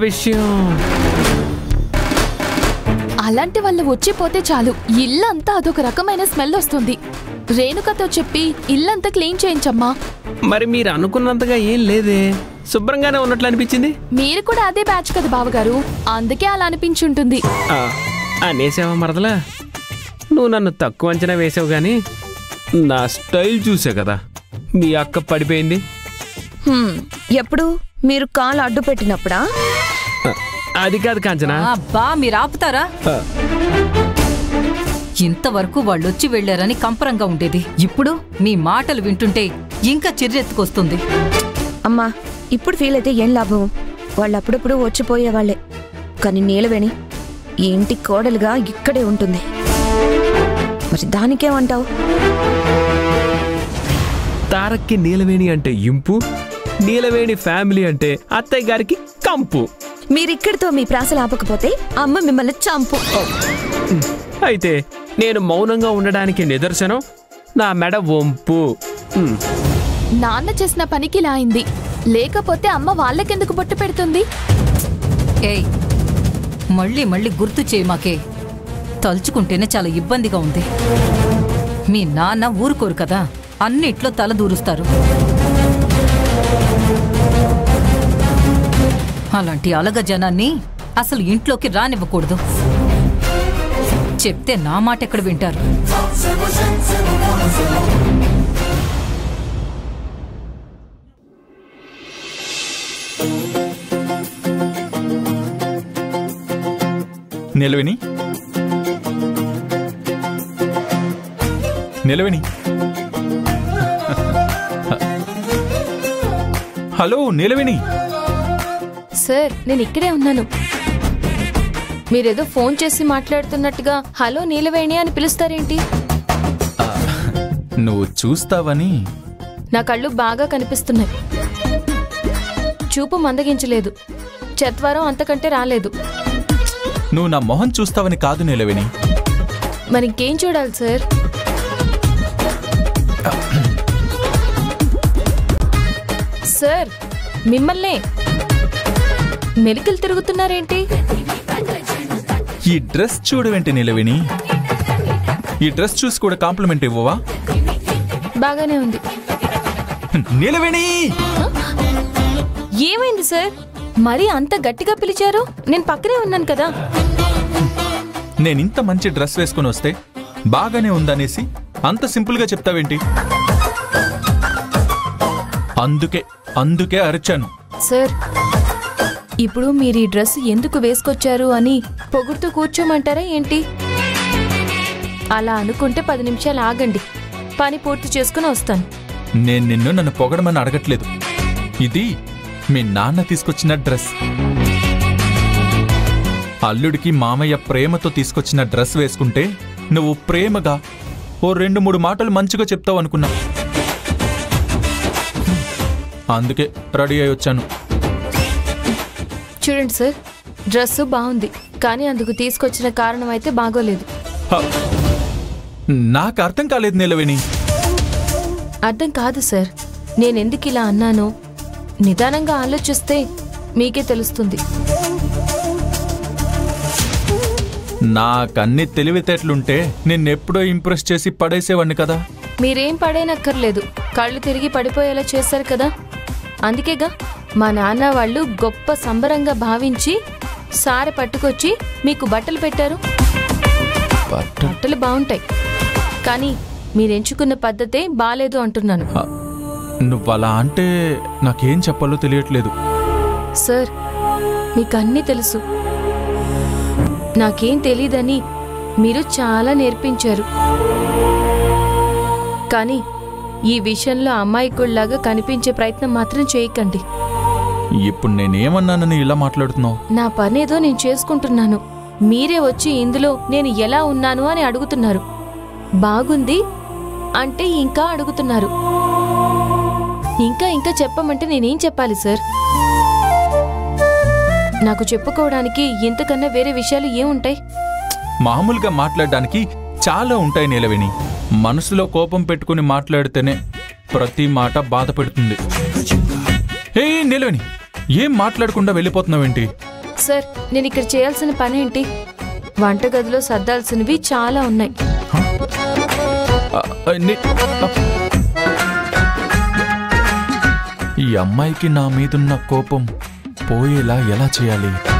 విషయం. అలాంటి వాళ్ళు వచ్చిపోతే చాలు, ఇల్లంతా అదొక రకమైన స్మెల్ వస్తుంది. రేణుకతో చెప్పి ఇల్లంతా క్లీన్ చేయించమ్మా. మరి మీరు అనుకున్నంతగా ఏం లేదే, శుభ్రంగానే ఉన్నట్లు అనిపించింది. మీరు కూడా అదే బ్యాచ్ కదా బావగారు, అందుకే అలా అనిపించుంటుంది. అనేసావా మరదలా? నువ్వు నన్ను తక్కువ అంచనా వేసావు గాని నా స్టైల్ చూసే కదా మీ అక్క పడిపోయింది. ఎప్పుడు మీరు కాలు అడ్డు పెట్టినప్పుడా? అది కాదు కాంచనా. అబ్బా మీరు ఆపుతారా? ఇంతవరకు వాళ్ళొచ్చి వెళ్లారని కంపరంగా ఉండేది, ఇప్పుడు మీ మాటలు వింటుంటే ఇంకా చిర్రెత్తుకొస్తుంది. అమ్మా ఇప్పుడు ఫీల్ అయితే ఏం లాభం, వాళ్ళు అప్పుడప్పుడు వచ్చిపోయేవాళ్లే. కానీ నీలవేణి ఈ ఇంటి కోడలుగా ఇక్కడే ఉంటుంది, మరి దానికేమంటావు? తారక్కి నీలవేణి అంటే ఇంపు, నీలవేణి ఫ్యామిలీ అంటే అత్తయ్య గారికి కంపు. మీరిక్కడితో మీ ప్రాసలు ఆపకపోతే అమ్మ మిమ్మల్ని చంపు. అయితే నేను మౌనంగా ఉండడానికి నిదర్శనం నా మెడ వంపు. నాన్న చేసిన పనికి ఇలా అయింది, లేకపోతే అమ్మ వాళ్ళకెందుకు బొట్టు పెడుతుంది? ఏయ్ మళ్ళీ మళ్ళీ గుర్తు చేయమాకే, తలుచుకుంటేనే చాలా ఇబ్బందిగా ఉంది. మీ నాన్న ఊరుకోరు కదా, అన్నిట్లో తల దూరుస్తారు. అలాంటి అలగ జనాన్ని అసలు ఇంట్లోకి రానివ్వకూడదు. చెప్తే నా మాట ఎక్కడ వింటారు? నిలవేణి, నిలవేణి, హలో నిలవేణి. సార్ నేను ఇక్కడే ఉన్నాను. మీరేదో ఫోన్ చేసి మాట్లాడుతున్నట్టుగా హలో నీలవేణి అని పిలుస్తారేంటి? నువ్వు చూస్తావని. నా కళ్ళు బాగా కనిపిస్తున్నాయి, చూపు మందగించలేదు, చత్వారం అంతకంటే రాలేదు. నువ్వు నా మొహం చూస్తావని కాదు నిలవేణి. మరి ఇంకేం చూడాలి సార్? సార్ మిమ్మల్నే మెలికలు తిరుగుతున్నారేంటి? ఈ డ్రెస్ చూడవేంటి నిలవేణి? ఈ డ్రెస్ చూసి కూడా కాంప్లిమెంట్ ఇవ్వవా? బాగానే ఉంది. నిలవేణి ఏమైంది సార్, మరీ అంత గట్టిగా పిలిచారు? నేను పక్కనే ఉన్నాను కదా. నేనింత మంచి డ్రెస్ వేసుకుని వస్తే బాగానే ఉందనేసి అంత సింపుల్ గా చెప్తావేంటి? అందుకే అరిచాను. సార్ ఇప్పుడు మీరు ఈ డ్రెస్ ఎందుకు వేసుకొచ్చారు అని పొగుడుతూ కూర్చోమంటారా ఏంటి? అలా అనుకుంటే 10 నిమిషాలు ఆగండి, పని పూర్తి చేసుకుని వస్తాను. నేను నిన్ను నన్ను పొగడమని అడగట్లేదు, ఇది మీ నాన్న తీసుకొచ్చిన డ్రెస్. అల్లుడికి మామయ్య ప్రేమతో తీసుకొచ్చిన డ్రెస్ వేసుకుంటే నువ్వు ప్రేమగా ఓ 2-3 మాటలు మంచిగా చెప్తావు అనుకున్నా. అందుకే రెడీ అయి వచ్చాను. చూడండి సార్, డ్రెస్ బాగుంది, కానీ అందుకు తీసుకొచ్చిన కారణం అయితే బాగోలేదు. నాకు అర్థం కాలేదు నిలవేణి. అర్థం కాదు సార్, నేనెందుకు ఇలా అన్నానో నిదానంగా ఆలోచిస్తే మీకే తెలుస్తుంది. నాకన్ని తెలివితేటలుంటే నిన్నెప్పుడో ఇంప్రెస్ చేసి పడేసేవాడిని కదా. మీరేం పడేనక్కర్లేదు, కళ్ళు తిరిగి పడిపోయేలా చేశారు కదా. అందుకేగా మా నాన్న వాళ్ళు గొప్ప సంబరంగా భావించి సారె పట్టుకొచ్చి మీకు బట్టలు పెట్టారు. బట్టలు బాగుంటాయి, కానీ మీరెంచుకున్న పద్ధతే బాలేదు అంటున్నాను. నువ్వలా అంటే నాకేం చెప్పాలో తెలియట్లేదు. సార్ మీకన్నీ తెలుసు, నాకేం తెలీదని మీరు చాలా నేర్పించారు. కానీ ఈ విషయంలో అమ్మాయికుల్లాగా కనిపించే ప్రయత్నం మాత్రం చేయకండి. ఇప్పుడు నేనేమన్నానని ఇలా మాట్లాడుతున్నావు? నా పనేదో నేను చేసుకుంటున్నాను, మీరే వచ్చి ఇందులో నేను ఎలా ఉన్నాను అని అడుగుతున్నారు. బాగుంది అంటే ఇంకా అడుగుతున్నారు. ఇంకా చెప్పమంటే నేనేం చెప్పాలి సార్? నాకు చెప్పుకోవడానికి ఇంతకన్నా వేరే విషయాలు ఏముంటాయి? మామూలుగా మాట్లాడడానికి చాలా ఉంటాయి నీలవేణి. మనసులో కోపం పెట్టుకుని మాట్లాడితేనే ప్రతి మాట బాధ పెడుతుంది. ఏ నీలవేణి, ఏం మాట్లాడకుండా వెళ్ళిపోతున్నావేంటి? సార్ నేను ఇక్కడ చేయాల్సిన పని ఏంటి? వంటగదిలో సర్దాల్సినవి చాలా ఉన్నాయి. ఈ అమ్మాయికి నా మీదున్న కోపం పోయేలా ఎలా చేయాలి?